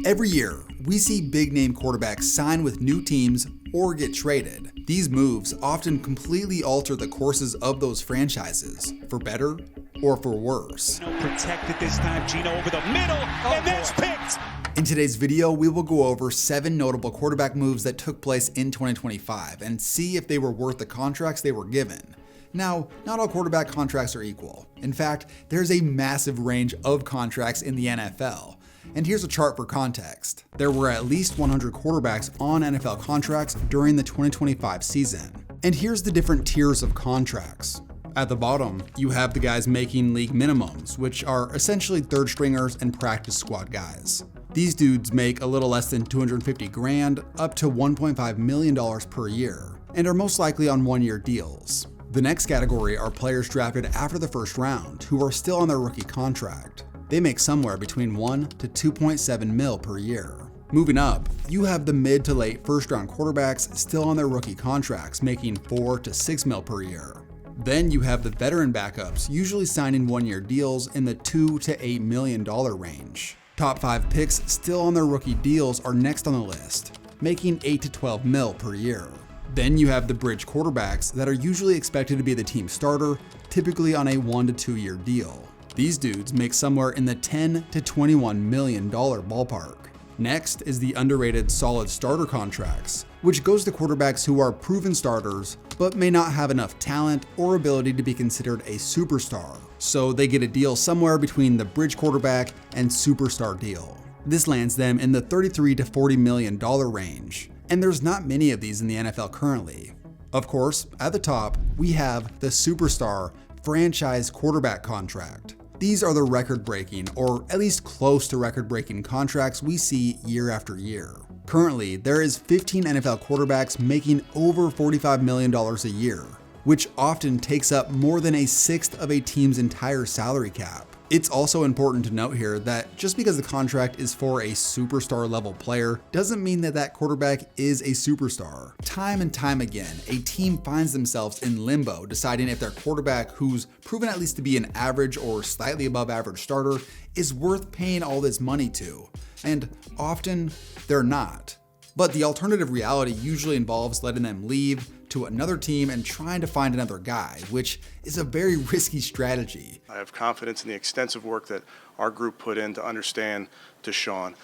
Every year, we see big-name quarterbacks sign with new teams or get traded. These moves often completely alter the courses of those franchises, for better or for worse. Protected this time, Gino over the middle, and that's picked! In today's video, we will go over 7 notable quarterback moves that took place in 2025 and see if they were worth the contracts they were given. Now, not all quarterback contracts are equal. In fact, there's a massive range of contracts in the NFL. And here's a chart for context. There were at least 100 quarterbacks on NFL contracts during the 2025 season. And here's the different tiers of contracts. At the bottom, you have the guys making league minimums, which are essentially third stringers and practice squad guys. These dudes make a little less than $250 grand up to $1.5 million per year, and are most likely on one-year deals. The next category are players drafted after the first round who are still on their rookie contract. They make somewhere between 1 to 2.7 mil per year. Moving up, you have the mid to late first round quarterbacks still on their rookie contracts making 4 to 6 mil per year. Then you have the veteran backups usually signing one-year deals in the $2 to $8 million range. Top 5 picks still on their rookie deals are next on the list, making 8 to 12 mil per year. Then you have the bridge quarterbacks that are usually expected to be the team starter, typically on a 1 to 2 year deal. These dudes make somewhere in the $10 to $21 million ballpark. Next is the underrated solid starter contracts, which goes to quarterbacks who are proven starters, but may not have enough talent or ability to be considered a superstar. So they get a deal somewhere between the bridge quarterback and superstar deal. This lands them in the $33 to $40 million range. And there's not many of these in the NFL currently. Of course, at the top, we have the superstar franchise quarterback contract. These are the record-breaking, or at least close to record-breaking contracts we see year after year. Currently, there is 15 NFL quarterbacks making over $45 million a year, which often takes up more than a sixth of a team's entire salary cap. It's also important to note here that just because the contract is for a superstar level player doesn't mean that that quarterback is a superstar. Time and time again, a team finds themselves in limbo deciding if their quarterback, who's proven at least to be an average or slightly above average starter, is worth paying all this money to. And often they're not. But the alternative reality usually involves letting them leave to another team and trying to find another guy, which is a very risky strategy. I have confidence in the extensive work that our group put in to understand Deshaun.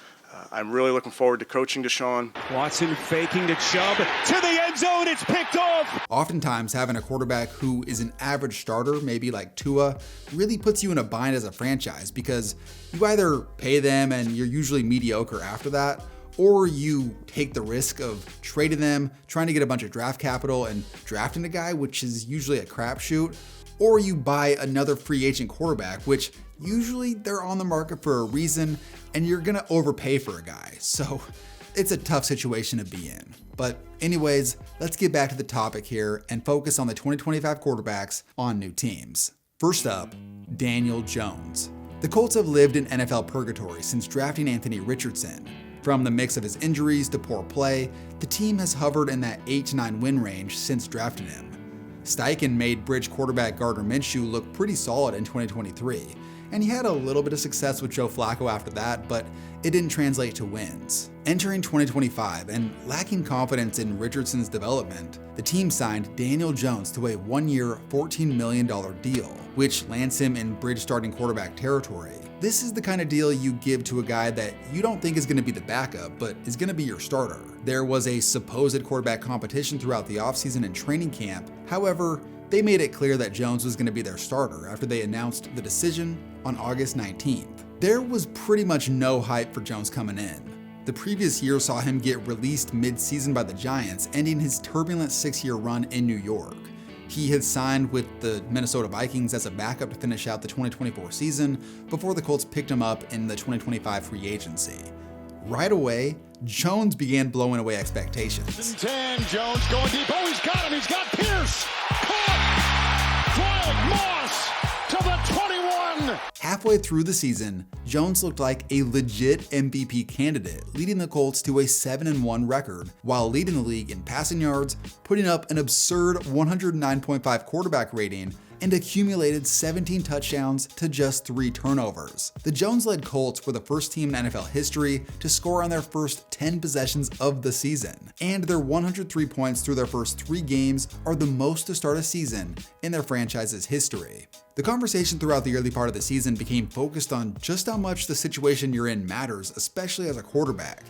I'm really looking forward to coaching Deshaun. Watson faking to Chubb to the end zone, it's picked off! Oftentimes having a quarterback who is an average starter, maybe like Tua, really puts you in a bind as a franchise because you either pay them and you're usually mediocre after that, or you take the risk of trading them, trying to get a bunch of draft capital and drafting a guy, which is usually a crapshoot, or you buy another free agent quarterback, which usually they're on the market for a reason, and you're gonna overpay for a guy. So it's a tough situation to be in. But anyways, let's get back to the topic here and focus on the 2025 quarterbacks on new teams. First up, Daniel Jones. The Colts have lived in NFL purgatory since drafting Anthony Richardson. From the mix of his injuries to poor play, the team has hovered in that 8 to 9 win range since drafting him. Steichen made bridge quarterback Gardner Minshew look pretty solid in 2023, and he had a little bit of success with Joe Flacco after that, but it didn't translate to wins. Entering 2025 and lacking confidence in Richardson's development, the team signed Daniel Jones to a 1-year, $14 million deal, which lands him in bridge starting quarterback territory. This is the kind of deal you give to a guy that you don't think is going to be the backup, but is going to be your starter. There was a supposed quarterback competition throughout the offseason and training camp. However, they made it clear that Jones was going to be their starter after they announced the decision on August 19th. There was pretty much no hype for Jones coming in. The previous year saw him get released mid-season by the Giants, ending his turbulent 6-year run in New York. He had signed with the Minnesota Vikings as a backup to finish out the 2024 season before the Colts picked him up in the 2025 free agency. Right away, Jones began blowing away expectations. 10, Jones going deep. Oh, he's got him. He's got Pierce. Caught. Flag Moss to the 21. Halfway through the season, Jones looked like a legit MVP candidate, leading the Colts to a 7-1 record while leading the league in passing yards, putting up an absurd 109.5 quarterback rating, and accumulated 17 touchdowns to just 3 turnovers. The Jones-led Colts were the first team in NFL history to score on their first 10 possessions of the season, and their 103 points through their first 3 games are the most to start a season in their franchise's history. The conversation throughout the early part of the season became focused on just how much the situation you're in matters, especially as a quarterback.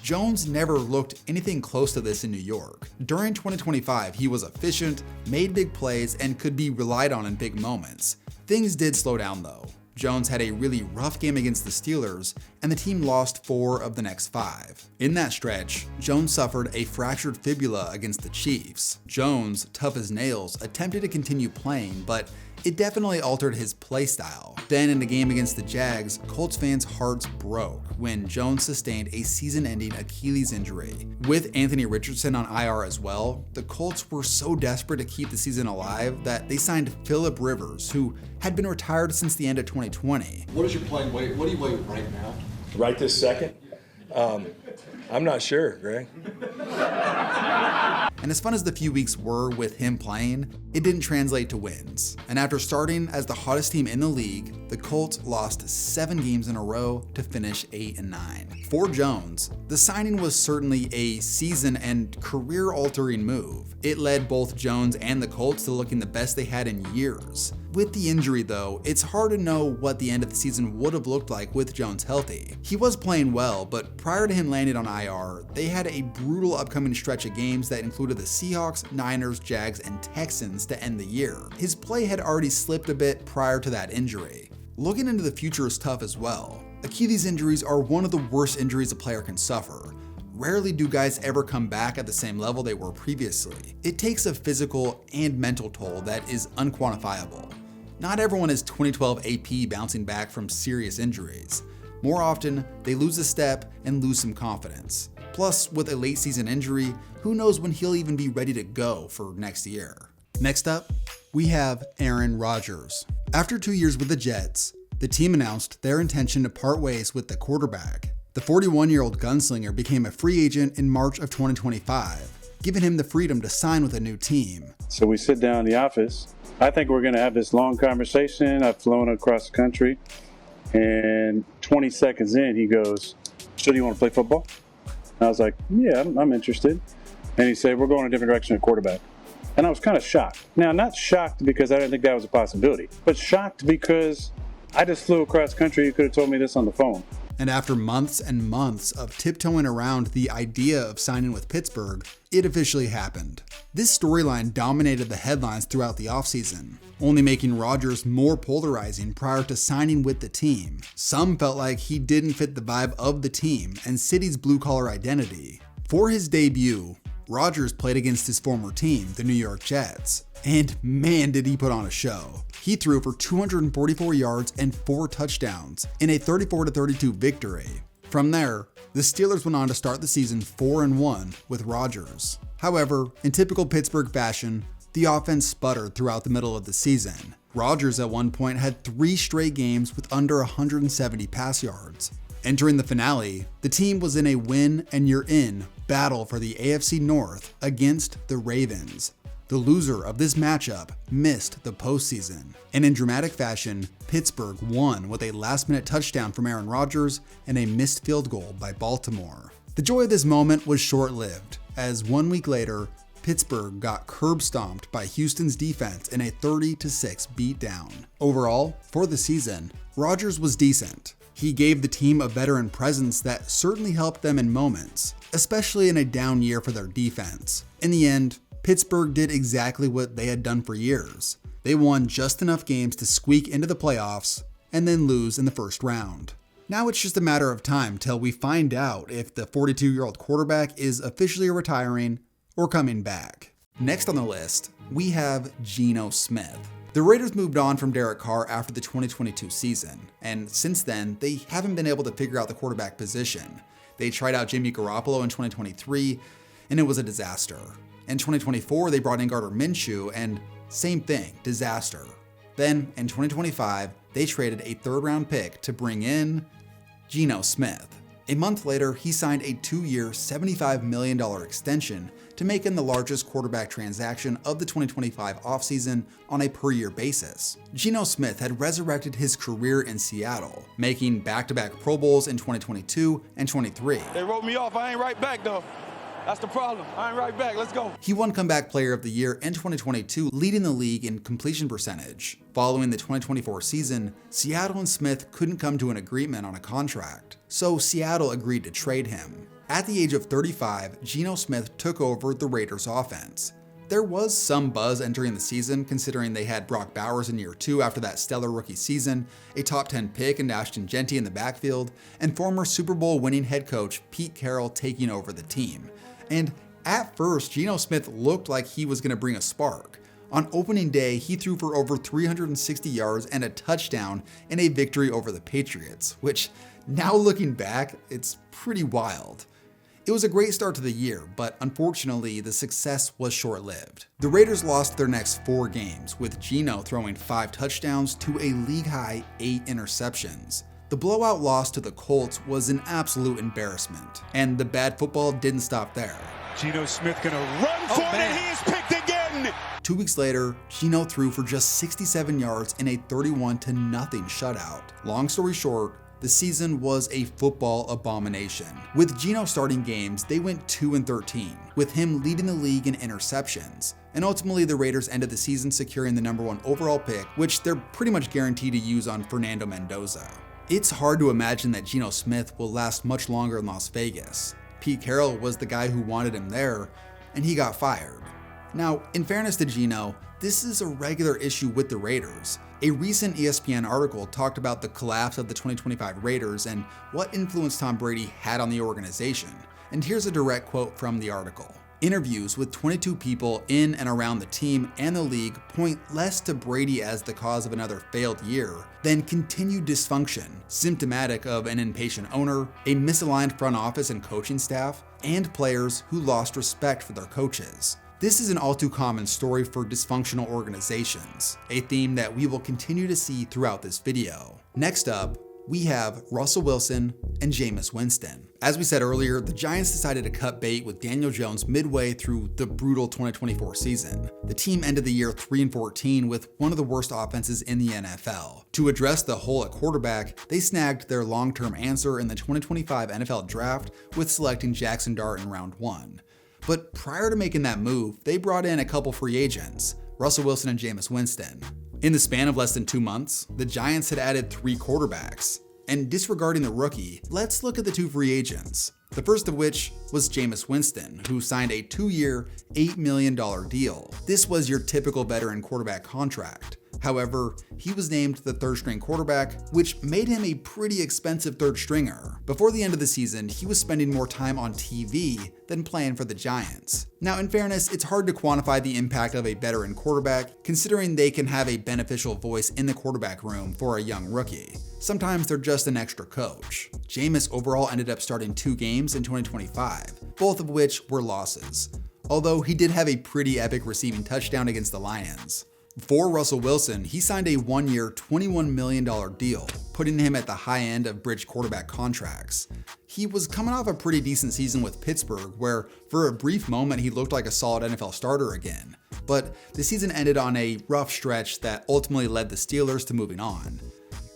Jones never looked anything close to this in New York. During 2025, he was efficient, made big plays, and could be relied on in big moments. Things did slow down though. Jones had a really rough game against the Steelers, and the team lost 4 of the next 5. In that stretch, Jones suffered a fractured fibula against the Chiefs. Jones, tough as nails, attempted to continue playing, but it definitely altered his play style. Then in the game against the Jags, Colts fans' hearts broke when Jones sustained a season-ending Achilles injury. With Anthony Richardson on IR as well, the Colts were so desperate to keep the season alive that they signed Phillip Rivers, who had been retired since the end of 2020. What is your playing weight? What do you weigh right now? Right this second? I'm not sure, Greg. And as fun as the few weeks were with him playing, it didn't translate to wins. And after starting as the hottest team in the league, the Colts lost 7 games in a row to finish 8-9. For Jones, the signing was certainly a season and career-altering move. It led both Jones and the Colts to looking the best they had in years. With the injury though, it's hard to know what the end of the season would have looked like with Jones healthy. He was playing well, but prior to him landing on IR, they had a brutal upcoming stretch of games that included the Seahawks, Niners, Jags, and Texans to end the year. His play had already slipped a bit prior to that injury. Looking into the future is tough as well. Achilles injuries are one of the worst injuries a player can suffer. Rarely do guys ever come back at the same level they were previously. It takes a physical and mental toll that is unquantifiable. Not everyone is 2012 AP bouncing back from serious injuries. More often, they lose a step and lose some confidence. Plus, with a late season injury, who knows when he'll even be ready to go for next year. Next up, we have Aaron Rodgers. After 2 years with the Jets, the team announced their intention to part ways with the quarterback. The 41-year-old gunslinger became a free agent in March of 2025, giving him the freedom to sign with a new team. So we sit down in the office. I think we're going to have this long conversation. I've flown across the country, and 20 seconds in, he goes, "So do you want to play football?" And I was like, "Yeah, I'm interested." And he said, "We're going a different direction at quarterback." And I was kind of shocked. Now, not shocked because I didn't think that was a possibility, but shocked because I just flew across the country. You could have told me this on the phone. And after months and months of tiptoeing around the idea of signing with Pittsburgh, it officially happened. This storyline dominated the headlines throughout the offseason, only making Rodgers more polarizing prior to signing with the team. Some felt like he didn't fit the vibe of the team and City's blue-collar identity. For his debut, Rodgers played against his former team, the New York Jets. And man, did he put on a show. He threw for 244 yards and 4 touchdowns in a 34-32 victory. From there, the Steelers went on to start the season 4-1 with Rodgers. However, in typical Pittsburgh fashion, the offense sputtered throughout the middle of the season. Rodgers at one point had 3 straight games with under 170 pass yards. Entering the finale, the team was in a win-and-you're-in battle for the AFC North against the Ravens. The loser of this matchup missed the postseason. And in dramatic fashion, Pittsburgh won with a last-minute touchdown from Aaron Rodgers and a missed field goal by Baltimore. The joy of this moment was short-lived, as 1 week later, Pittsburgh got curb-stomped by Houston's defense in a 30-6 beatdown. Overall, for the season, Rodgers was decent. He gave the team a veteran presence that certainly helped them in moments, especially in a down year for their defense. In the end, Pittsburgh did exactly what they had done for years. They won just enough games to squeak into the playoffs and then lose in the first round. Now it's just a matter of time till we find out if the 42-year-old quarterback is officially retiring or coming back. Next on the list, we have Gino Smith. The Raiders moved on from Derek Carr after the 2022 season, and since then, they haven't been able to figure out the quarterback position. They tried out Jimmy Garoppolo in 2023, and it was a disaster. In 2024, they brought in Gardner Minshew, and same thing, disaster. Then, in 2025, they traded a third-round pick to bring in Gino Smith. A month later, he signed a 2-year, $75 million extension to make him the largest quarterback transaction of the 2025 offseason on a per-year basis. Gino Smith had resurrected his career in Seattle, making back-to-back Pro Bowls in 2022 and 23. They wrote me off. I ain't right back, though. That's the problem. I ain't right back. Let's go. He won Comeback Player of the Year in 2022, leading the league in completion percentage. Following the 2024 season, Seattle and Smith couldn't come to an agreement on a contract, so Seattle agreed to trade him. At the age of 35, Gino Smith took over the Raiders offense. There was some buzz entering the season, considering they had Brock Bowers in year 2 after that stellar rookie season, a top 10 pick in Ashton Jeanty in the backfield, and former Super Bowl winning head coach Pete Carroll taking over the team. And at first, Gino Smith looked like he was going to bring a spark. On opening day, he threw for over 360 yards and a touchdown in a victory over the Patriots, which, now looking back, it's pretty wild. It was a great start to the year, but unfortunately, the success was short-lived. The Raiders lost their next 4 games, with Gino throwing 5 touchdowns to a league-high 8 interceptions. The blowout loss to the Colts was an absolute embarrassment, and the bad football didn't stop there. Gino Smith gonna run for it, and he is picked again! 2 weeks later, Gino threw for just 67 yards in a 31-0 shutout. Long story short, the season was a football abomination. With Gino starting games, they went 2-13, with him leading the league in interceptions. And ultimately, the Raiders ended the season securing the #1 overall pick, which they're pretty much guaranteed to use on Fernando Mendoza. It's hard to imagine that Gino Smith will last much longer in Las Vegas. Pete Carroll was the guy who wanted him there, and he got fired. Now, in fairness to Gino, this is a regular issue with the Raiders. A recent ESPN article talked about the collapse of the 2025 Raiders and what influence Tom Brady had on the organization. And here's a direct quote from the article. Interviews with 22 people in and around the team and the league point less to Brady as the cause of another failed year than continued dysfunction, symptomatic of an impatient owner, a misaligned front office and coaching staff, and players who lost respect for their coaches. This is an all too common story for dysfunctional organizations, a theme that we will continue to see throughout this video. Next up, we have Russell Wilson and Jameis Winston. As we said earlier, the Giants decided to cut bait with Daniel Jones midway through the brutal 2024 season. The team ended the year 3-14 with one of the worst offenses in the NFL. To address the hole at quarterback, they snagged their long-term answer in the 2025 NFL Draft with selecting Jackson Dart in round 1. But prior to making that move, they brought in a couple free agents, Russell Wilson and Jameis Winston. In the span of less than 2 months, the Giants had added 3 quarterbacks. And disregarding the rookie, let's look at the 2 free agents. The first of which was Jameis Winston, who signed a 2-year, $8 million deal. This was your typical veteran quarterback contract. However, he was named the 3rd-string quarterback, which made him a pretty expensive 3rd stringer. Before the end of the season, he was spending more time on TV than playing for the Giants. Now, in fairness, it's hard to quantify the impact of a veteran quarterback, considering they can have a beneficial voice in the quarterback room for a young rookie. Sometimes they're just an extra coach. Jameis overall ended up starting 2 games in 2025, both of which were losses, although he did have a pretty epic receiving touchdown against the Lions. For Russell Wilson, he signed a 1-year, $21 million deal, putting him at the high end of bridge quarterback contracts. He was coming off a pretty decent season with Pittsburgh, where for a brief moment he looked like a solid NFL starter again. But the season ended on a rough stretch that ultimately led the Steelers to moving on.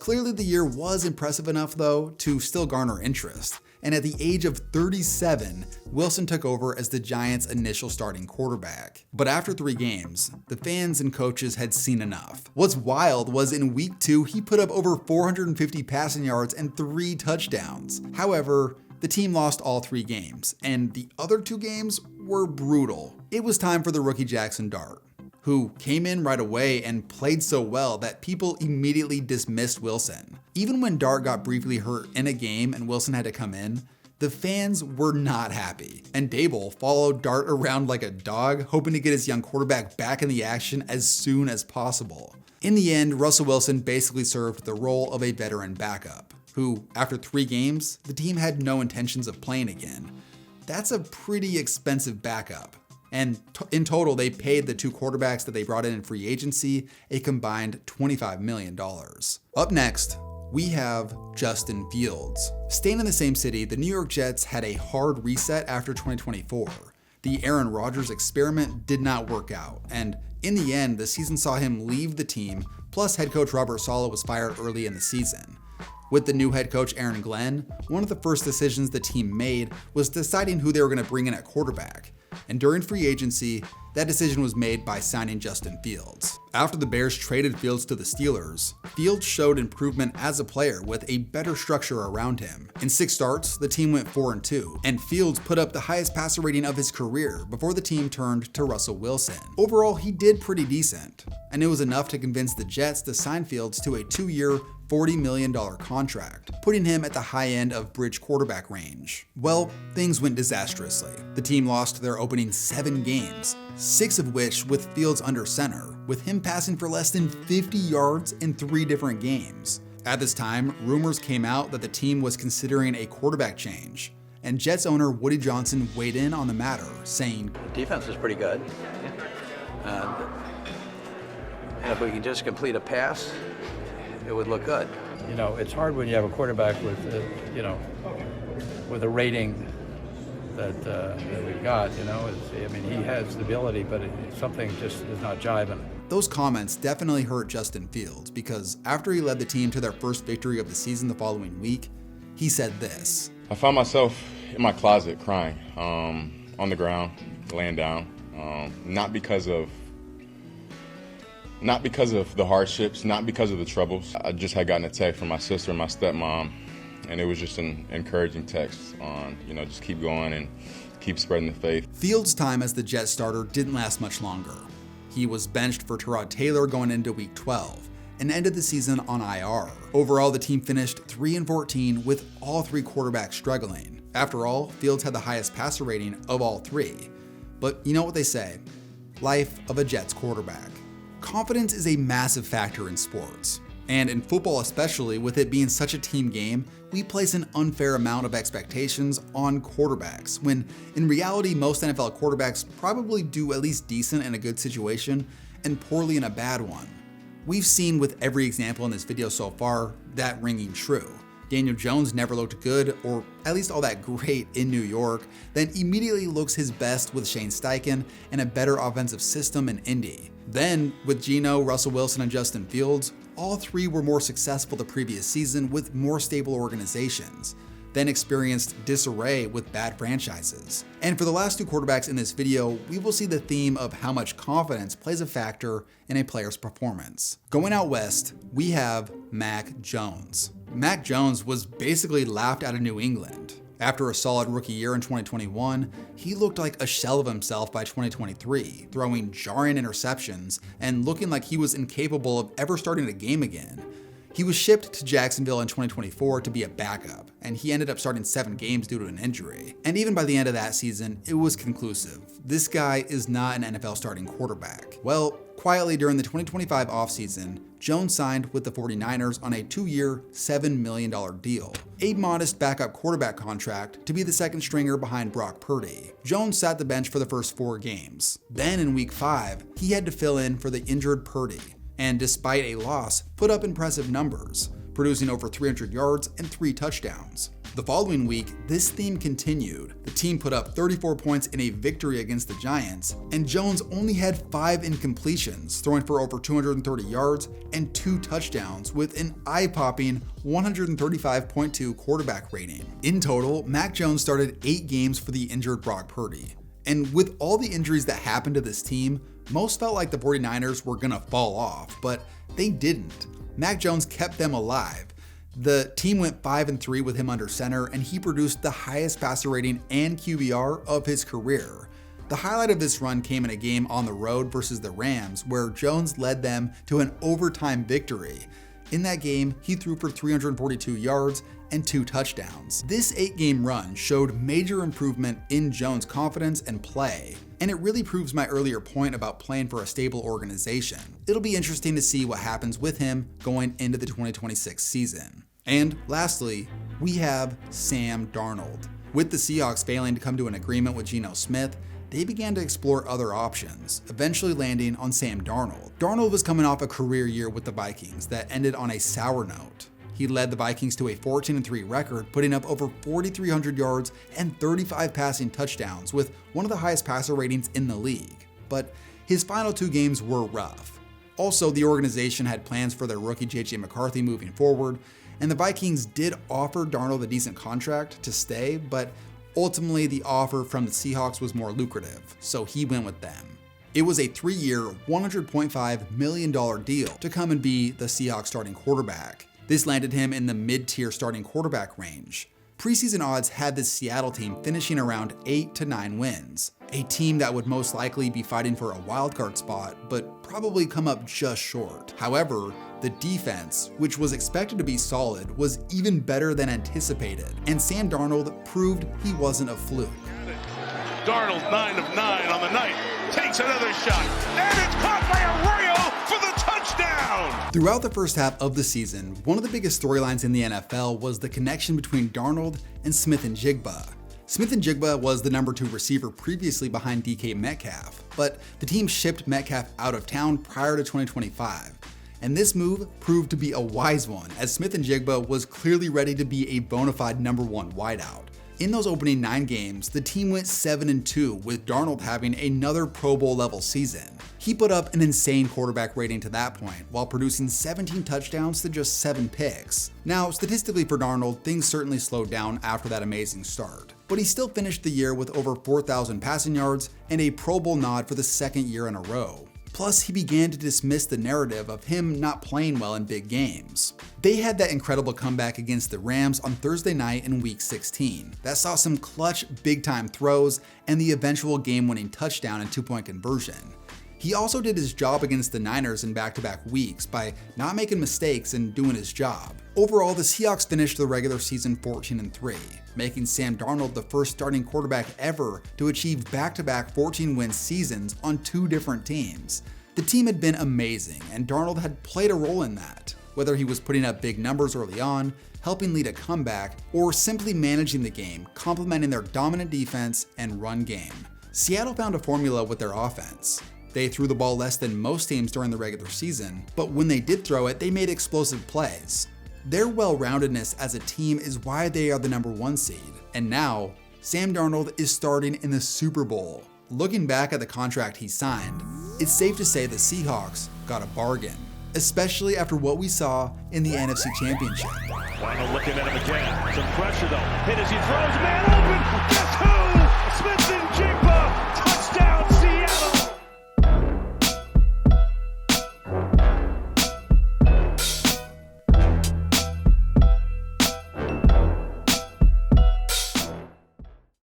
Clearly the year was impressive enough though to still garner interest, and at the age of 37, Wilson took over as the Giants' initial starting quarterback. But after 3 games, the fans and coaches had seen enough. What's wild was in week 2, he put up over 450 passing yards and 3 touchdowns. However, the team lost all 3 games, and the other 2 games were brutal. It was time for the rookie Jackson Dart, who came in right away and played so well that people immediately dismissed Wilson. Even when Dart got briefly hurt in a game and Wilson had to come in, the fans were not happy, and Dable followed Dart around like a dog, hoping to get his young quarterback back in the action as soon as possible. In the end, Russell Wilson basically served the role of a veteran backup, who, after 3 games, the team had no intentions of playing again. That's a pretty expensive backup. And in total, they paid the 2 quarterbacks that they brought in free agency a combined $25 million. Up next, we have Justin Fields. Staying in the same city, the New York Jets had a hard reset after 2024. The Aaron Rodgers experiment did not work out, and in the end, the season saw him leave the team, plus head coach Robert Saleh was fired early in the season. With the new head coach Aaron Glenn, one of the first decisions the team made was deciding who they were going to bring in at quarterback. And during free agency, that decision was made by signing Justin Fields. After the Bears traded Fields to the Steelers, Fields showed improvement as a player with a better structure around him. In 6 starts, the team went 4-2, and Fields put up the highest passer rating of his career before the team turned to Russell Wilson. Overall, he did pretty decent, and it was enough to convince the Jets to sign Fields to a 2-year, $40 million contract, putting him at the high end of bridge quarterback range. Well, things went disastrously. The team lost their opening 7 games, 6 of which with Fields under center, with him passing for less than 50 yards in 3 different games. At this time, rumors came out that the team was considering a quarterback change, and Jets owner Woody Johnson weighed in on the matter, saying, "The defense is pretty good, and if we can just complete a pass, it would look good." You know, it's hard when you have a quarterback with, with a rating that we got. You know, he has the ability, but something just is not jiving. Those comments definitely hurt Justin Fields because after he led the team to their first victory of the season the following week, he said this. "I found myself in my closet crying, on the ground, laying down, not because of the hardships, not because of the troubles. I just had gotten a text from my sister and my stepmom, and it was just an encouraging text on, just keep going and keep spreading the faith." Fields' time as the Jets starter didn't last much longer. He was benched for Tyrod Taylor going into Week 12 and ended the season on IR. Overall, the team finished 3-14 with all 3 quarterbacks struggling. After all, Fields had the highest passer rating of all 3. But you know what they say, life of a Jets quarterback. Confidence is a massive factor in sports. And in football especially, with it being such a team game, we place an unfair amount of expectations on quarterbacks, when in reality most NFL quarterbacks probably do at least decent in a good situation and poorly in a bad one. We've seen with every example in this video so far that ringing true. Daniel Jones never looked good, or at least all that great in New York, then immediately looks his best with Shane Steichen and a better offensive system in Indy. Then, with Gino, Russell Wilson, and Justin Fields, all 3 were more successful the previous season with more stable organizations, then experienced disarray with bad franchises. And for the last 2 quarterbacks in this video, we will see the theme of how much confidence plays a factor in a player's performance. Going out west, we have Mac Jones. Mac Jones was basically laughed out of New England. After a solid rookie year in 2021, he looked like a shell of himself by 2023, throwing jarring interceptions and looking like he was incapable of ever starting a game again. He was shipped to Jacksonville in 2024 to be a backup, and he ended up starting 7 games due to an injury. And even by the end of that season, it was conclusive. This guy is not an NFL starting quarterback. Well, quietly during the 2025 offseason, Jones signed with the 49ers on a 2-year, $7 million deal, a modest backup quarterback contract to be the second stringer behind Brock Purdy. Jones sat the bench for the first 4 games. Then in Week 5, he had to fill in for the injured Purdy, and despite a loss, put up impressive numbers, producing over 300 yards and 3 touchdowns. The following week, this theme continued. The team put up 34 points in a victory against the Giants, and Jones only had 5 incompletions, throwing for over 230 yards and 2 touchdowns with an eye-popping 135.2 quarterback rating. In total, Mac Jones started 8 games for the injured Brock Purdy. And with all the injuries that happened to this team, most felt like the 49ers were gonna fall off, but they didn't. Mac Jones kept them alive. The team went 5-3 with him under center, and he produced the highest passer rating and QBR of his career. The highlight of this run came in a game on the road versus the Rams, where Jones led them to an overtime victory. In that game, he threw for 342 yards and 2 touchdowns. This 8-game run showed major improvement in Jones' confidence and play, and it really proves my earlier point about playing for a stable organization. It'll be interesting to see what happens with him going into the 2026 season. And lastly, we have Sam Darnold. With the Seahawks failing to come to an agreement with Gino Smith, they began to explore other options, eventually landing on Sam Darnold. Darnold was coming off a career year with the Vikings that ended on a sour note. He he led the Vikings to a 14-3 record, putting up over 4,300 yards and 35 passing touchdowns with one of the highest passer ratings in the league. But his final 2 games were rough. Also, the organization had plans for their rookie J.J. McCarthy moving forward, and the Vikings did offer Darnold a decent contract to stay, but ultimately the offer from the Seahawks was more lucrative, so he went with them. It was a 3-year, $100.5 million deal to come and be the Seahawks starting quarterback. This landed him in the mid-tier starting quarterback range. Preseason odds had the Seattle team finishing around 8 to 9 wins, a team that would most likely be fighting for a wildcard spot, but probably come up just short. However, the defense, which was expected to be solid, was even better than anticipated, and Sam Darnold proved he wasn't a fluke. Darnold 9 of 9 on the night, takes another shot, and it's caught by Arroyo for the touchdown! Throughout the first half of the season, one of the biggest storylines in the NFL was the connection between Darnold and Smith-Njigba. Smith-Njigba was the number 2 receiver previously behind DK Metcalf, but the team shipped Metcalf out of town prior to 2025. And this move proved to be a wise one, as Smith-Njigba was clearly ready to be a bona fide number 1 wideout. In those opening 9 games, the team went 7-2, with Darnold having another Pro Bowl level season. He put up an insane quarterback rating to that point, while producing 17 touchdowns to just 7 picks. Now, statistically for Darnold, things certainly slowed down after that amazing start, but he still finished the year with over 4,000 passing yards and a Pro Bowl nod for the 2nd year in a row. Plus, he began to dismiss the narrative of him not playing well in big games. They had that incredible comeback against the Rams on Thursday night in Week 16 that saw some clutch, big-time throws and the eventual game-winning touchdown and 2-point conversion. He also did his job against the Niners in back-to-back weeks by not making mistakes and doing his job. Overall, the Seahawks finished the regular season 14-3, making Sam Darnold the first starting quarterback ever to achieve back-to-back 14-win seasons on 2 different teams. The team had been amazing, and Darnold had played a role in that, whether he was putting up big numbers early on, helping lead a comeback, or simply managing the game, complementing their dominant defense and run game. Seattle found a formula with their offense. They threw the ball less than most teams during the regular season, but when they did throw it, they made explosive plays. Their well-roundedness as a team is why they are the number 1 seed. And now, Sam Darnold is starting in the Super Bowl. Looking back at the contract he signed, it's safe to say the Seahawks got a bargain, especially after what we saw in the NFC Championship. Darnold looking at him again. Some pressure though. Hit as he throws, man open. Guess who? Smith